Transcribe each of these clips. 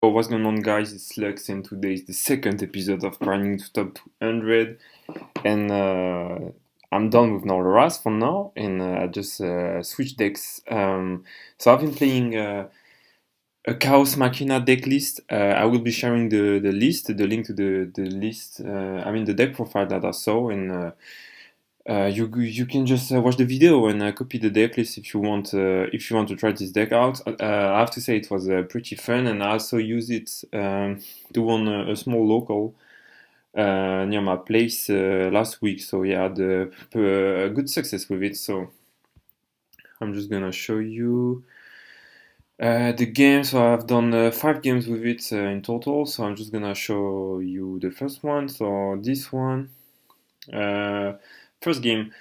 What's going on, guys? It's Lux, and today is the second episode of Grinding to Top 200. And I'm done with Nordoras for now, and I just switched decks. So I've been playing a Chaos Machina deck list. I will be sharing the list, the link to the list, the deck profile that I saw, and you can just watch the video and copy the deck list if you want to try this deck out. I have to say it was pretty fun, and I also used it to win a small local near my place last week. So yeah, I had a good success with it. So I'm just gonna show you the game. So I've done 5 games with it in total. So I'm just gonna show you the first one. So this one, first game.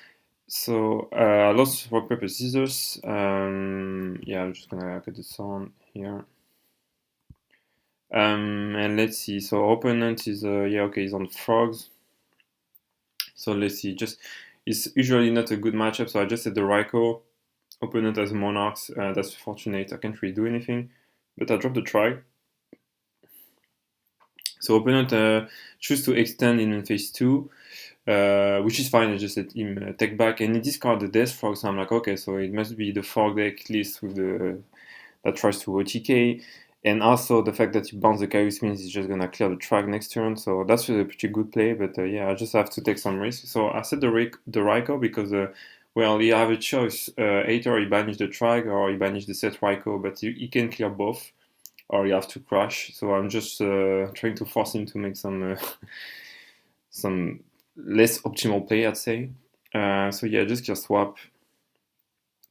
So I lost rock paper scissors. Yeah, I'm just gonna cut this on here. And let's see. So opponent is yeah, okay, he's on frogs. So let's see. Just it's usually not a good matchup. So I just said the Ryko. Opponent has Monarchs. That's fortunate. I can't really do anything, but I dropped the try. So opponent choose to extend in phase 2. Which is fine. I just let him take back, and he discard the Death Frog. So I'm like, okay, so it must be the Frog deck list with the that tries to OTK, and also the fact that he bounce the Chaos means he's just gonna clear the track next turn. So that's a pretty good play. But yeah, I just have to take some risk. So I set the Rykos because well, you have a choice. Either he banish the track or he banish the set Rykos, but he can clear both, or you have to crash. So I'm just trying to force him to make some less optimal play, I'd say. So yeah, just swap,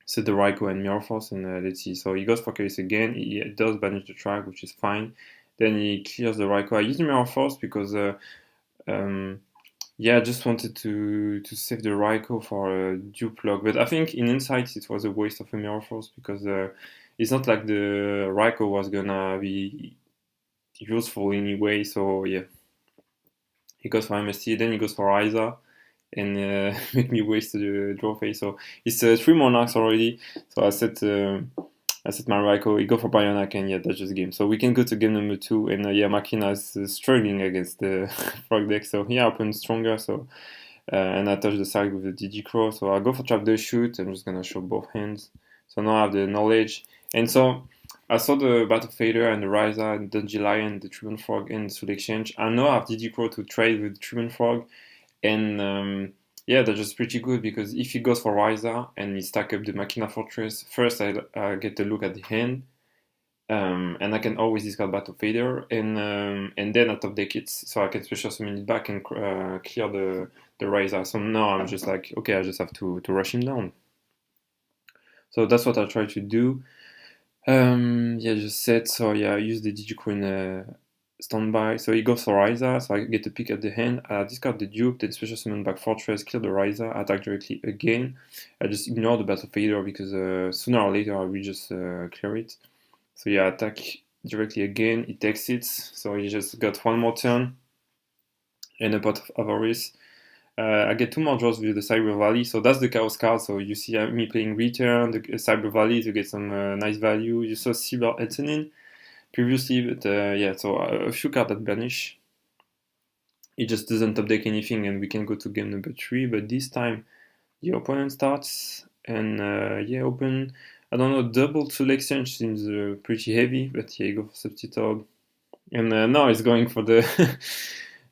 set the Rykos and Mirror Force, and let's see. So he goes for Chaos again. He does banish the track, which is fine. Then he clears the Rykos. I use the Mirror Force because yeah, I just wanted to save the Rykos for a dupe lock. But I think in Insight it was a waste of a Mirror Force because it's not like the Rykos was gonna be useful anyway. So yeah, he goes for MST, then he goes for Ryza, and make me waste the draw phase. So it's 3 Monarchs already. So I set my Rykos, he go for Bionic, and yeah, that's just game. So we can go to game number 2, and yeah, Machina is struggling against the Frog deck. So yeah, open stronger. So and I touch the side with the DG Crow. So I go for Trap the Shoot. I'm just gonna show both hands. So now I have the knowledge, and so I saw the Battle Fader and the Ryza and the Dungy Lion, the Tribune Frog, and the Soul Exchange. I know I have DG Crow to trade with Tribune Frog, and yeah, that's just pretty good because if he goes for Ryza and he stack up the Machina Fortress, first I get a look at the hand, and I can always discard Battle Fader, and then I top deck it, so I can special summon it back and clear the Ryza. So now I'm just like, okay, I just have to rush him down. So that's what I try to do. Yeah, just set. So yeah, I use the Digicro in standby. So he goes for Ryza, so I get a pick at the hand. I discard the Duke, then special summon back Fortress, clear the Ryza, attack directly again. I just ignore the Battle Fader because sooner or later I will just clear it. So yeah, attack directly again. He takes it, so he just got one more turn and a pot of Avarice. I get 2 more draws with the Cyber Valley, so that's the Chaos card. So you see me playing Return, the Cyber Valley to get some nice value. You saw Cyber Eltanin previously, but yeah, so a few cards that banish. It just doesn't top deck anything, and we can go to game number 3. But this time, the opponent starts, and yeah, open. I don't know, double Soul Exchange seems pretty heavy, but yeah, go for Substitute. And now it's going for the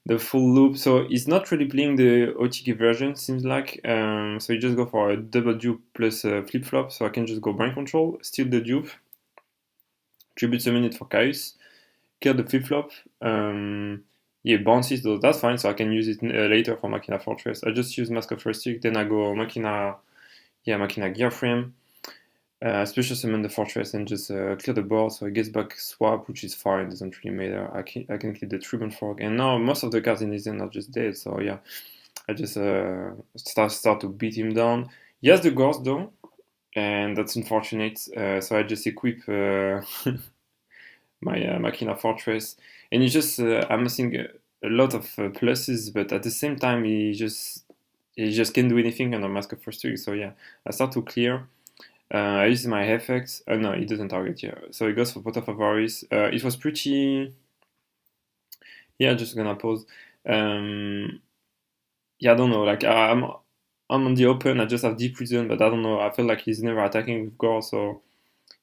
the full loop. So he's not really playing the OTK version, seems like. So you just go for a double dupe plus flip flop. So I can just go brain control, steal the dupe, tribute summon it for Chaos, kill the flip flop. Yeah, bounces, so that's fine. So I can use it later for Machina Fortress. I just use Mask of Rustic, then I go Machina Gear Frame. Special summon the fortress and just clear the board, so it gets back swap, which is fine, doesn't really matter. I can clear the Tribune Frog, and now most of the cards in his hand are just dead, so yeah, I just start to beat him down. He has the Ghost though, and that's unfortunate, so I just equip my Machina Fortress, and he's just amassing a lot of pluses, but at the same time he just can't do anything under Mask of First Week, so yeah, I start to clear. I use my effects. No, it doesn't target here. So it goes for Pot of Avarice. It was pretty. Yeah, just gonna pause. Um, yeah, I don't know. Like I'm on the open. I just have Deep Prison, but I don't know. I feel like he's never attacking with Gore, so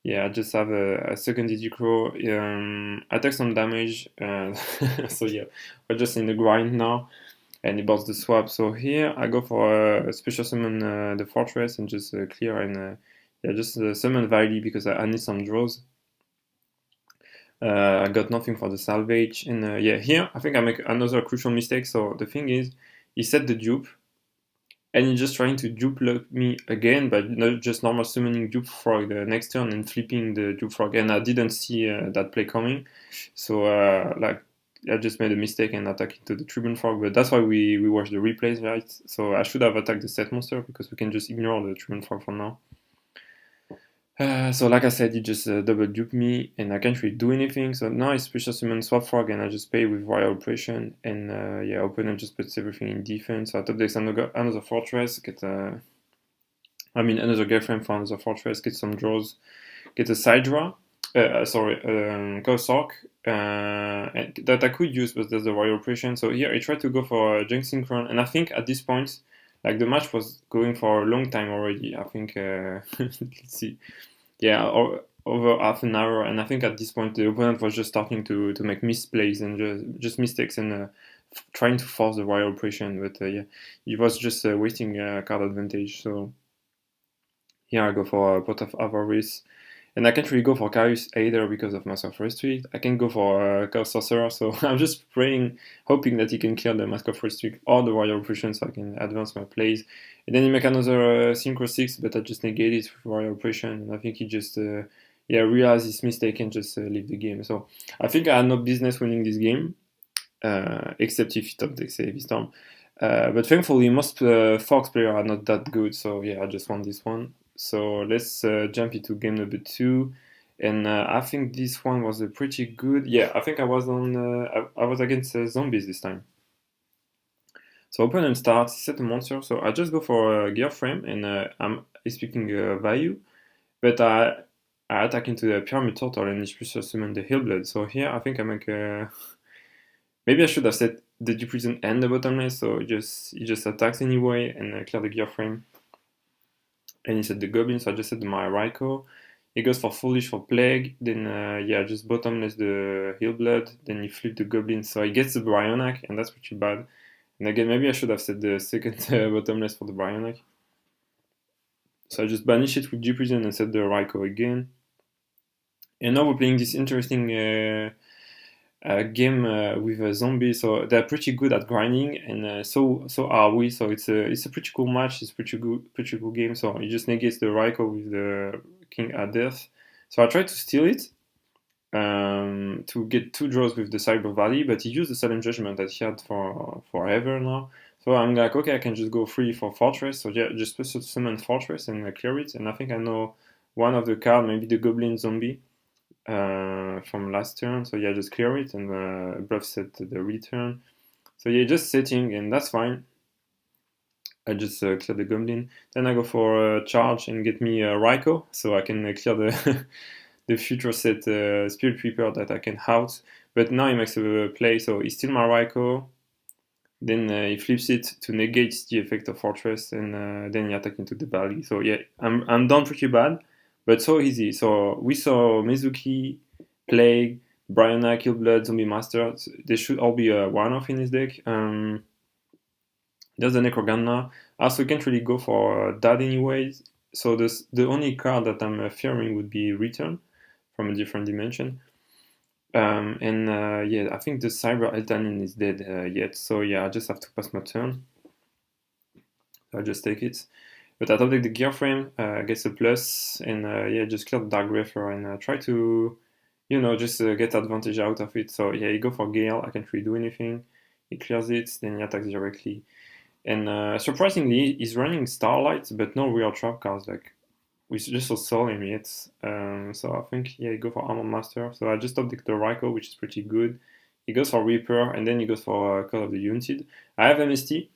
yeah, I just have a second DD Crow. I take some damage. So yeah, we're just in the grind now, and he bouts the swap. So here I go for a special summon the fortress and just clear and yeah, just summon Viley because I need some draws. I got nothing for the salvage, and yeah, here I think I make another crucial mistake. So the thing is, he set the dupe, and he's just trying to dupe lock me again, but not just normal summoning dupe frog the next turn and flipping the dupe frog. And I didn't see that play coming, so like I just made a mistake and attacked into the Tribune frog. But that's why we watched the replays, right? So I should have attacked the set monster because we can just ignore the Tribune frog for now. So like I said, he just double dupe me and I can't really do anything. So now I special summon Swap Frog and I just pay with Royal Operation and yeah, opponent just puts everything in defense. So I top decks another fortress, get another Gearframe for another fortress, get some draws, get a side draw. Chaos sorc that I could use, but there's the Royal Operation. So here I tried to go for Junk Synchron, and I think at this point, like the match was going for a long time already. I think let's see, yeah, over half an hour, and I think at this point the opponent was just starting to make misplays and just mistakes and trying to force the Royal Operation. But yeah, he was just wasting card advantage. So here I go for Pot of Avarice. And I can't really go for Chaos either because of Mask of Restrict. I can go for Chaos Sorcerer, so I'm just praying, hoping that he can clear the Mask of Restrict or the Royal Operation so I can advance my plays. And then he make another Synchro 6, but I just negate it with Royal Operation, and I think he just yeah, realized his mistake and just leave the game. So I think I had no business winning this game, except if he top decks Heavy Storm. But thankfully, most Fox players are not that good, so yeah, I just won this one. So let's jump into game number 2, and I think this one was a pretty good. Yeah, I think I was on. I was against zombies this time. So opponent starts, set a monster. So I just go for a gear frame, and I'm speaking value, but I attack into the pyramid turtle and it's special summon the Hillblood. So here I think I make a. Maybe I should have set the Deep Prison and the bottomless, so he just attacks anyway and clear the gear frame. And he said the goblin, so I just said my Rykos. He goes for foolish for plague, then yeah, just bottomless the Hillblood, then he flipped the goblin, so he gets the Brionac, and that's pretty bad. And again, maybe I should have set the second bottomless for the Brionac. So I just banish it with Deep Prison and set the Rykos again. And now we're playing this interesting game with a zombie, so they're pretty good at grinding, and so are we. So it's a pretty cool match. It's pretty cool game. So he just negates the Rykos with the King at death. So I tried to steal it to get 2 draws with the Cyber Valley, but he used the Sudden Judgment that he had for forever now. So I'm like, okay, I can just go free for Fortress. So yeah, just summon Fortress and clear it. And I think I know one of the card, maybe the Goblin Zombie from last turn. So yeah, just clear it and bluff set the return. So yeah, just setting, and that's fine. I just clear the Goblin. Then I go for a charge and get me a Rykos, so I can clear the the future set Spirit Reaper that I can out. But now he makes a play, so he steals my Rykos. Then he flips it to negate the effect of Fortress, and then he attacks into the valley. So yeah, I'm done pretty bad, but so easy. So we saw Mizuki, Plague, Brionac, Killblood, Zombie Master. They should all be a one-off in his deck. There's the Necroganna. Also, you can't really go for that anyways. So the only card that I'm fearing would be Return from a different dimension. Yeah, I think the Cyber Eltanin is dead yet, so yeah, I just have to pass my turn. So I just take it. But I top deck the gear frame, gets a plus, and yeah, just clear the Dark Grapher and try to, just get advantage out of it. So yeah, you go for Gale, I can't really do anything. He clears it, then he attacks directly. And surprisingly, he's running Starlight, but no real trap cards, like we just saw him yet. So I think, yeah, he go for Armor Master. So I just top deck the Rykos, which is pretty good. He goes for Reaper, and then he goes for Call of the Unted. I have MST,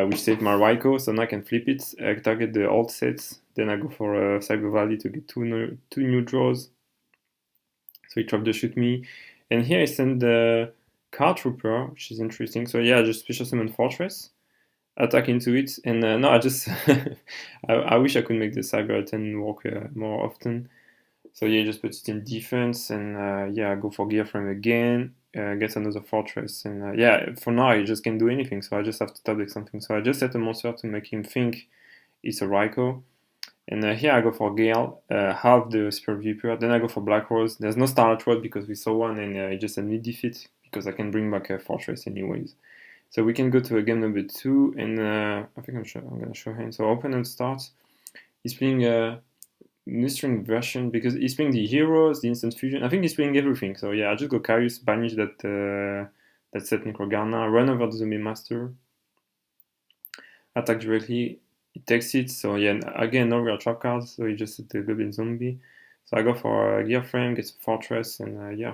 which saved my Rykos, so now I can flip it, target the old sets, Then I go for Cyber Valley to get two new draws. So he tried to shoot me. And here I send the Card Trooper, which is interesting. So yeah, I just special summon Fortress, attack into it, and no, I just I wish I could make the Cyber Eltanin work more often. So yeah, just put it in defense, and yeah, I go for Gear Frame again, get another Fortress, and yeah, for now I just can't do anything, so I just have to top deck something. So I just set a monster to make him think it's a Rykos. And here I go for Gale, half the Spirit Viper. Then I go for Black Rose. There's no Starlight Rod because we saw one, and it just a mid defeat because I can bring back a Fortress anyways. So we can go to a game number 2, and I think I'm gonna show him. So opponent starts. He's playing a Mistring version because he's playing the heroes, the instant fusion. I think he's playing everything. So yeah, I just go Chaos, banish that set Necrogana, run over the Zombie Master, attack directly. He takes it, so yeah, again, no real trap cards, so he just hit the Goblin Zombie. So I go for a Gear Frame, gets a Fortress, and yeah.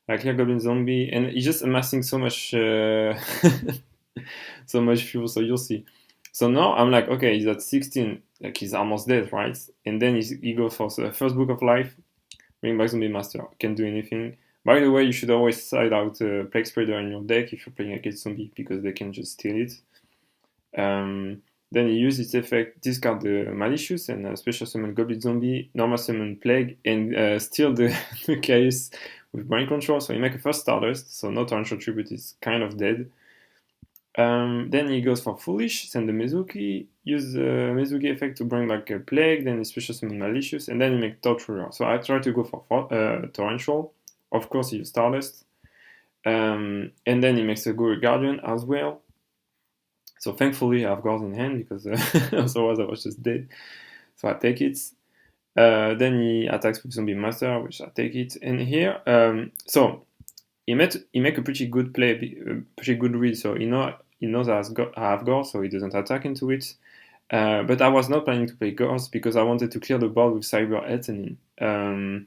I clear Goblin Zombie, and he's just amassing so much so much fuel, so you'll see. So now I'm like, okay, he's at 16, like he's almost dead, right? And then he goes for the first Book of Life, bring back Zombie Master, can't do anything. By the way, you should always side out Plague Spreader in your deck if you're playing against Zombie, because they can just steal it. Then he uses its effect, discard the Malicious, and special summon Goblin Zombie, normal summon Plague, and steal the Chaos with Brain Control. So he make a first Stardust, so no Torrential Tribute is kind of dead. Then he goes for Foolish, send the Mezuki, use the Mezuki effect to bring back a Plague, then he special summon Malicious, and then he make Torturer. So I try to go for Torrential. Of course he uses Stardust. And then he makes a Guru Guardian as well. So thankfully I have Guards in hand because otherwise I was just dead. So I take it. Then he attacks with Zombie Master, which I take it. And here, so he make a pretty good play, pretty good read. So he knows I have Guards, so he doesn't attack into it. But I was not planning to play Guards because I wanted to clear the board with Cyber Eltanin.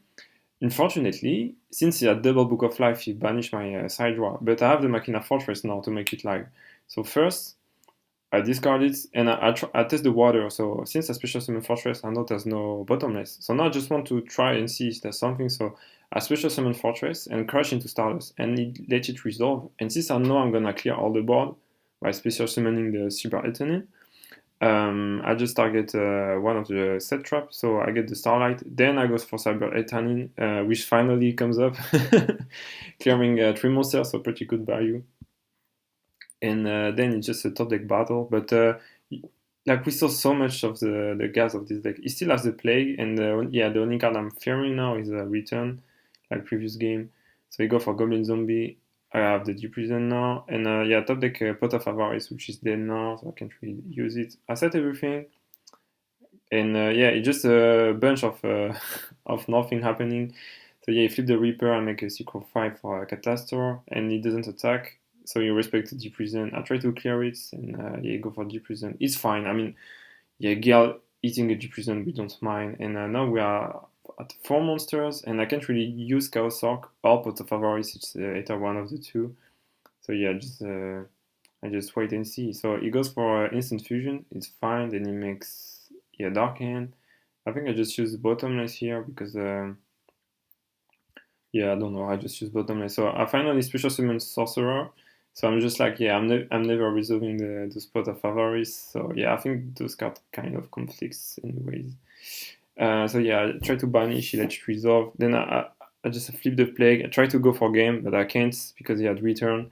Unfortunately, since he had double Book of Life, he banished my side draw. But I have the Machina Fortress now to make it live. So first, I discard it, and I test the water. So since I special summon Fortress, I know there's no bottomless. So now I just want to try and see if there's something. So I special summon Fortress and crash into Stardust, and let it resolve. And since I know I'm gonna clear all the board by special summoning the Cyber Eltanin, I just target one of the set traps. So I get the Starlight. Then I go for Cyber Eltanin, which finally comes up, clearing 3 monsters, so pretty good value. And then it's just a top deck battle. But like we saw so much of the gas of this deck. He still has the Plague, and yeah, the only card I'm fearing now is a Return, like previous game. So you go for Goblin Zombie. I have the Deep Prison now, and yeah, top deck Pot of Avarice, which is dead now, so I can't really use it. I set everything, and yeah, it's just a bunch of of nothing happening. So yeah, you flip the Reaper and make a Secret 5 for a Catastor, and it doesn't attack. So you respect the Deep Prison. I try to clear it, and yeah, you go for Deep Prison. It's fine. I mean, yeah, Gale eating a Deep Prison, we don't mind. And now we are at 4 monsters, and I can't really use Chaos Sorc or Pot of Avarice. It's either one of the two. So yeah, I just wait and see. So he goes for Instant Fusion. It's fine. Then he makes Dark Hand. I think I just use Bottomless here because yeah, I don't know. I just use Bottomless. So I finally special summon Sorcerer. So I'm just like, yeah, I'm never resolving the Pot of Avarice. So yeah, I think those cards kind of conflicts anyways. So yeah, I try to banish, let it resolve. Then I just flip the Plague. I try to go for game, but I can't because he had Return.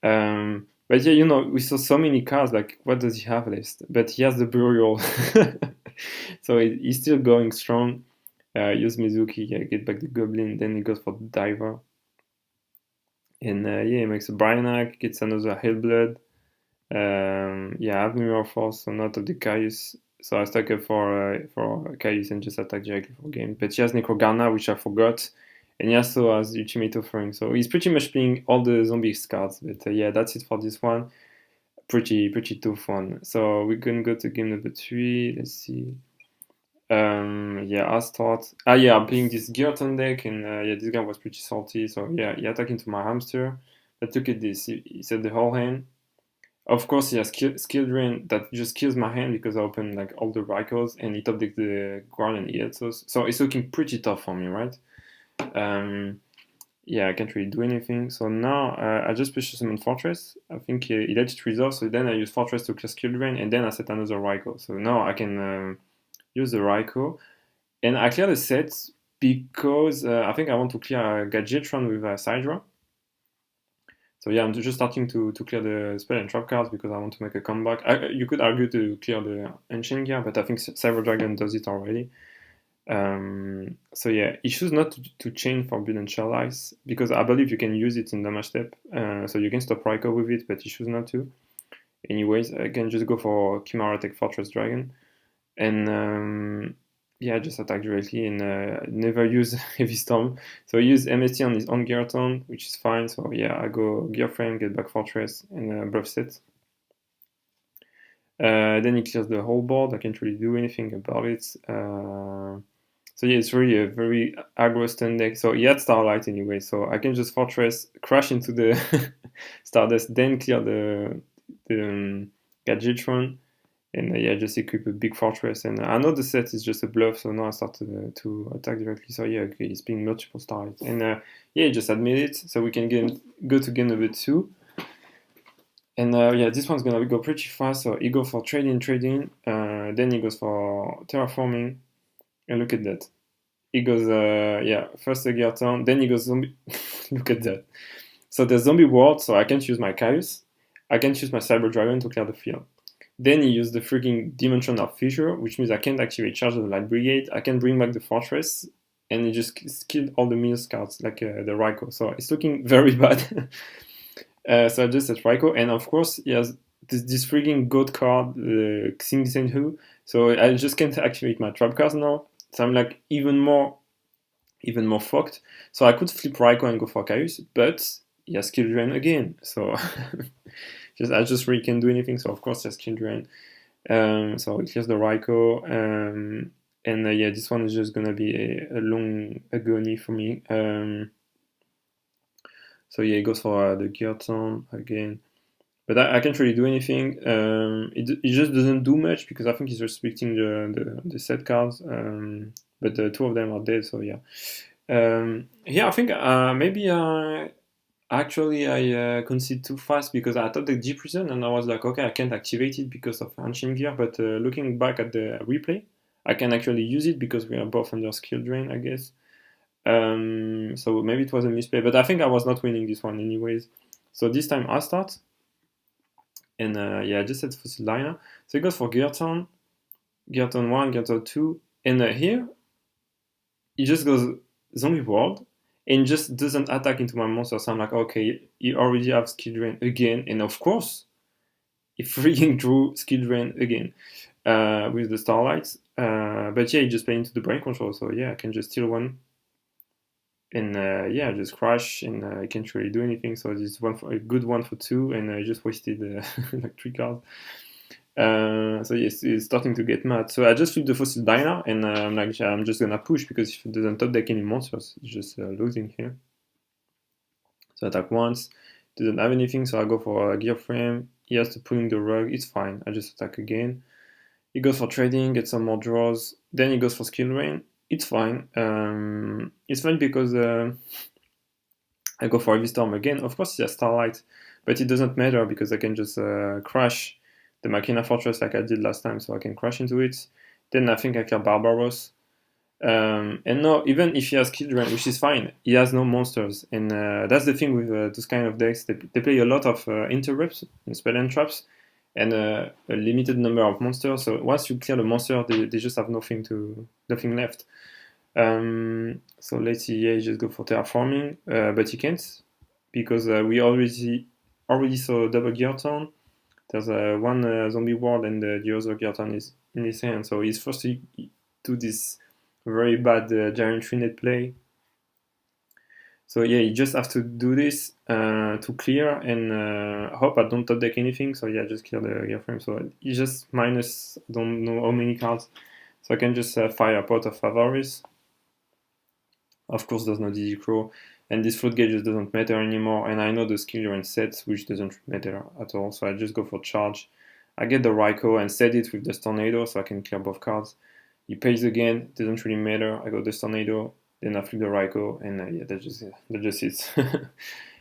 But yeah, you know, we saw so many cards, like, what does he have left? But he has the Burial. So he's still going strong. Use Mizuki, yeah, get back the Goblin, then he goes for the Diver. And yeah, he makes a Bryanak, gets another Hellblood. Yeah, I have Mirror Force, so not of the Caius. So I stack up for Caius and just attack directly for game. But he has Necrogana, which I forgot. And he also has Ultimate Offering. So he's pretty much playing all the zombies cards. But yeah, that's it for this one. Pretty tough one. So we're gonna go to game number 3. Let's see. Yeah, I start. Yeah, I'm playing this Geartown deck, and yeah, this guy was pretty salty. So yeah, he attacked into my hamster. But look at this. He set the whole hand. Of course, he has skill drain that just kills my hand because I open like all the Rykos and he top deck the Guardian Eatos. So it's looking pretty tough for me, right? Yeah, I can't really do anything. So now I just push summon Fortress. I think he let it resolve, so then I use Fortress to clear skill drain, and then I set another Ryko. So now I can use the Ryko, and I clear the set because I think I want to clear Gadgetron with Sidra. So yeah, I'm just starting to clear the spell and trap cards because I want to make a comeback. You could argue to clear the Ancient Gear, but I think Cyber Dragon does it already. So yeah, he chooses not to chain Forbidden Shell Ice because I believe you can use it in damage step. So you can stop Rykov with it, but he chooses not to. Anyways, I can just go for Chimera Tech Fortress Dragon. And yeah, just attack directly and never use Heavy Storm. So I use MST on his own Geartown, which is fine. So yeah, I go Gear Frame, get back Fortress, and Bluff Set. Then he clears the whole board. I can't really do anything about it. So yeah, it's really a very aggro stun deck. So he had Starlight anyway, so I can just Fortress, crash into the Stardust, then clear the Gadgetron, and yeah, just equip a big Fortress. And I know the set is just a bluff, so now I start to attack directly. So yeah, okay, he's being multiple Starlight. And yeah, just admit it, so we can go to game number 2. And yeah, this one's gonna go pretty fast. So he goes for trading, then he goes for terraforming, and look at that. He goes, yeah, first a Geartown, then he goes zombie. Look at that. So there's zombie world, so I can't use my Chaos. I can't use my Cyber Dragon to clear the field. Then he used the freaking Dimension of Fissure, which means I can't activate Charge of the Light Brigade. I can bring back the Fortress, and he just killed all the Mills cards, like the Rykos. So it's looking very bad. So I just set Rykos, and of course he has this freaking goat card, Xing Senhu. So I just can't activate my trap cards now. So I'm like even more fucked. So I could flip Rykos and go for Chaos, but he has skill drain again. So I just really can't do anything. So of course he has skill drain. So it clears the Rykos. And yeah, this one is just gonna be a long agony for me. So yeah, it goes for the Geartown again. But I can't really do anything. It just doesn't do much because I think he's restricting the set cards. But the two of them are dead, so yeah. Yeah, I think maybe actually I conceded too fast because I thought the G Prison and I was like, okay, I can't activate it because of Ancient Gear. But looking back at the replay, I can actually use it because we are both under skill drain, I guess. So maybe it was a misplay, but I think I was not winning this one anyways. So this time I start. And yeah, I just set Fossil Liner. So it goes for Geartown 1, Geartown 2. And here, he just goes Zombie World and just doesn't attack into my monster. So I'm like, okay, you already have Skill Drain again. And of course, he freaking drew Skill Drain again with the Starlights. But yeah, he just played into the Brain Control. So yeah, I can just steal one. And yeah, just crash, and I can't really do anything. So this is a good 1 for 2, and I just wasted like 3 cards. So yes, it's starting to get mad. So I just flip the Fossil Diner, and I'm like, I'm just gonna push because if it doesn't top deck any monsters, it's just losing here. So attack once, doesn't have anything, so I go for a Gear Frame. He has to pull in the rug, it's fine. I just attack again. He goes for trading, get some more draws. Then he goes for Skill Rain. It's fine. It's fine because I go for Heavy Storm again. Of course, he has Starlight, but it doesn't matter because I can just crash the Machina Fortress like I did last time, so I can crash into it. Then I think I kill Barbaros. And no, even if he has Kill Drain, which is fine, he has no monsters. And that's the thing with those kind of decks. They play a lot of interrupts and spell and traps, and a limited number of monsters. So once you clear the monster, they just have nothing left. So let's see, yeah, just go for terraforming, but he can't because we already saw double Geartown. There's one zombie ward and the other Geartown is in his hand, so he's forced to do this very bad giant trinet play. So yeah, you just have to do this to clear and hope I don't top deck anything. So yeah, just clear the gear frame. So you just minus don't know how many cards. So I can just fire Pot of Avarice. Of course, there's no DD Crow. and this float gauge just doesn't matter anymore, and I know the skill range sets, which doesn't matter at all, so I just go for charge. I get the Rykos and set it with the Tornado, so I can clear both cards. He pays again, doesn't really matter, I got the Tornado, then I flip the Rykos, and yeah, that's just it.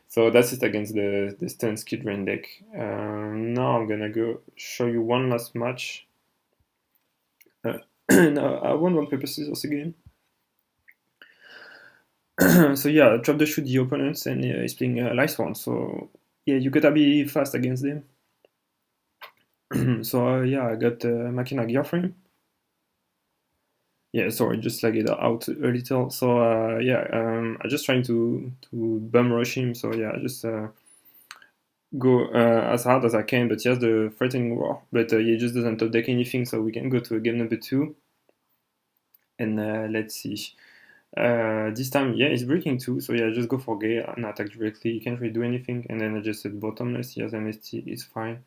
So that's it against the Stun skill range deck. Now I'm gonna go show you one last match. Now I won one paper scissors again. So yeah, drop the shoot the opponents, and he's playing Life Sworn. So yeah, you gotta be fast against them. So yeah, I got Machina gear frame. Yeah, sorry, just like it out a little. So yeah, I'm just trying to bum rush him. So yeah, I just go as hard as I can. But he has the threatening war, but he just doesn't top deck anything. So we can go to game number 2, and let's see. This time, yeah, he's breaking too, so yeah, just go for Gale and attack directly. He can't really do anything, and then I just said bottomless. He has MST, it's fine.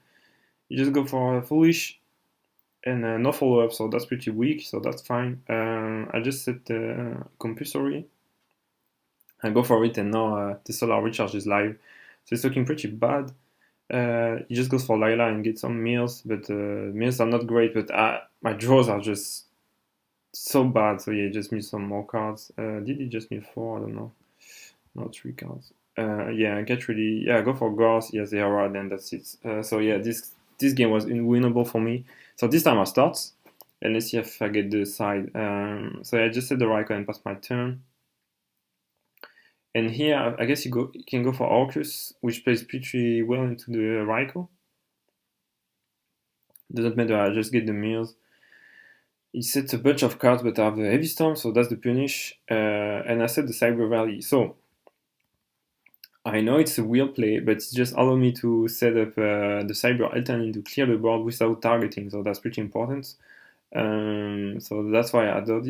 You just go for Foolish, and no follow up, so that's pretty weak, so that's fine. I just set Compulsory. I go for it, and now the Solar Recharge is live, so it's looking pretty bad. He just goes for Lila and gets some meals, but meals are not great, but my draws are just so bad, so yeah, just missed some more cards. Did he just miss 4? I don't know. No, 3 cards. Yeah, get ready. Yeah, go for Gauss. Yes, they are right, and that's it. So yeah, this game was unwinnable for me. So this time I start, and let's see if I get the side. So yeah, I just set the Rykos and pass my turn. And here, I guess you can go for Orcus, which plays pretty well into the Rykos. Doesn't matter, I just get the mirrors. He sets a bunch of cards, but I have the Heavy Storm, so that's the punish. And I set the Cyber Valley. So I know it's a weird play, but it's just allowed me to set up the Cyber Eltanin to clear the board without targeting, so that's pretty important. So that's why I do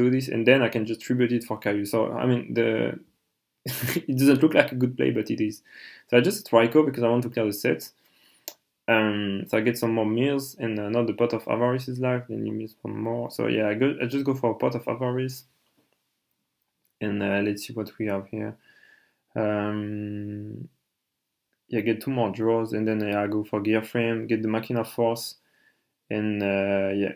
this, and then I can just tribute it for Caillou. So I mean, it doesn't look like a good play, but it is. So I just Rykos because I want to clear the set. So I get some more meals, and now the Pot of Avarice is live. Then you miss one more. So yeah, I just go for a Pot of Avarice, and let's see what we have here. Yeah, get 2 more draws, and then I go for Gear Frame, get the Machina Force, and yeah,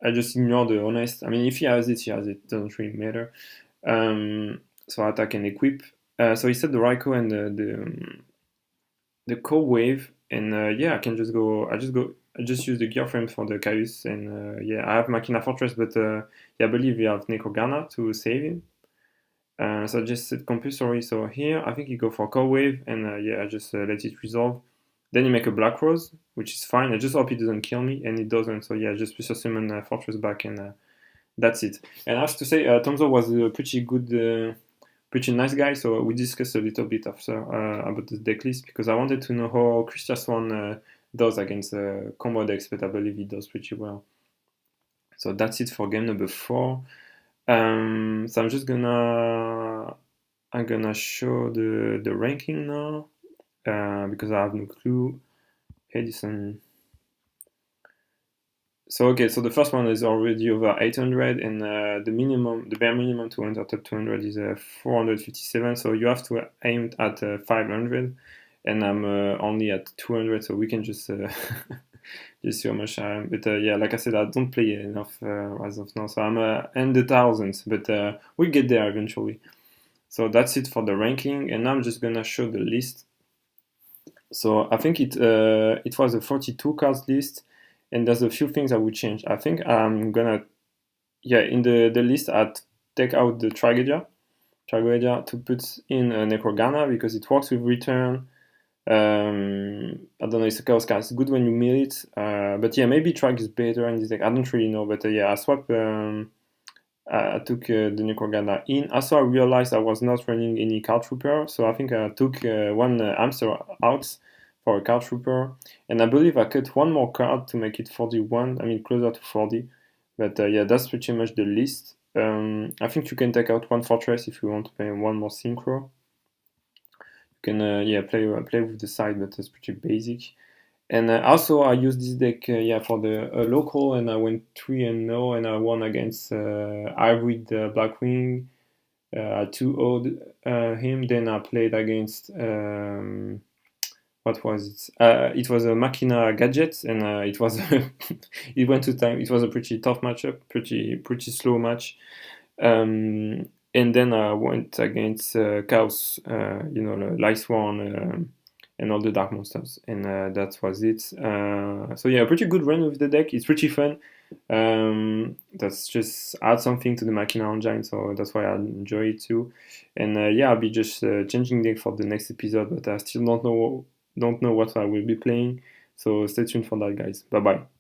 I just ignore the Honest. I mean, if he has it, he has it. Doesn't really matter. So I attack and equip. So he set the Rykos and the Cold Wave, and yeah, I can just go. I just use the Gear Frame for the Chaos, and yeah, I have Machina Fortress, but yeah, I believe we have Necrogana to save him. So I just set compulsory. So here, I think you go for Cold Wave, and yeah, I just let it resolve. Then you make a Black Rose, which is fine. I just hope it doesn't kill me, and it doesn't. So yeah, just push a summon Fortress back, and that's it. And I have to say, Tomzo was a pretty good, pretty nice guy. So we discussed a little bit after about the deck list, because I wanted to know how Krystia Sworn does against combo decks, but I believe he does pretty well. So that's it for game number 4. So I'm just gonna show the ranking now, because I have no clue. Edison. So okay, so the first one is already over 800, and the bare minimum to enter top 200 is 457. So you have to aim at 500, and I'm only at 200. So we can just just see how much I am. But yeah, like I said, I don't play enough as of now, so I'm in the thousands. But we'll get there eventually. So that's it for the ranking, and now I'm just gonna show the list. So I think it was a 42 cards list, and there's a few things I would change. I think I'm gonna, yeah, in the list I'd take out the Tragedia to put in Necrogana, because it works with return. I don't know, it's a chaos card. It's good when you mill it, but yeah, maybe Trag is better in this deck. I don't really know, but yeah, I swap. I took the Necrogana in. Also, I realized I was not running any Card Trooper, so I think I took one Hamster out for a Card Trooper, and I believe I cut one more card to make it 41, I mean closer to 40, but yeah, that's pretty much the list. I think you can take out one Fortress if you want to play one more Synchro. You can yeah, play with the side, but it's pretty basic. And also, I used this deck yeah, for the local, and I went 3-0, and I won against Ivory the Blackwing, I 2-0'd him. Then I played against what was it? It was a Machina gadget, and it was it went to time. It was a pretty tough matchup, pretty slow match. And then I went against Chaos, the Light Sworn, and all the Dark Monsters, and that was it. So yeah, a pretty good run with the deck. It's pretty fun. That's just add something to the Machina engine, so that's why I enjoy it too. And yeah, I'll be just changing deck for the next episode, but I still don't know what I will be playing. So stay tuned for that, guys. Bye bye.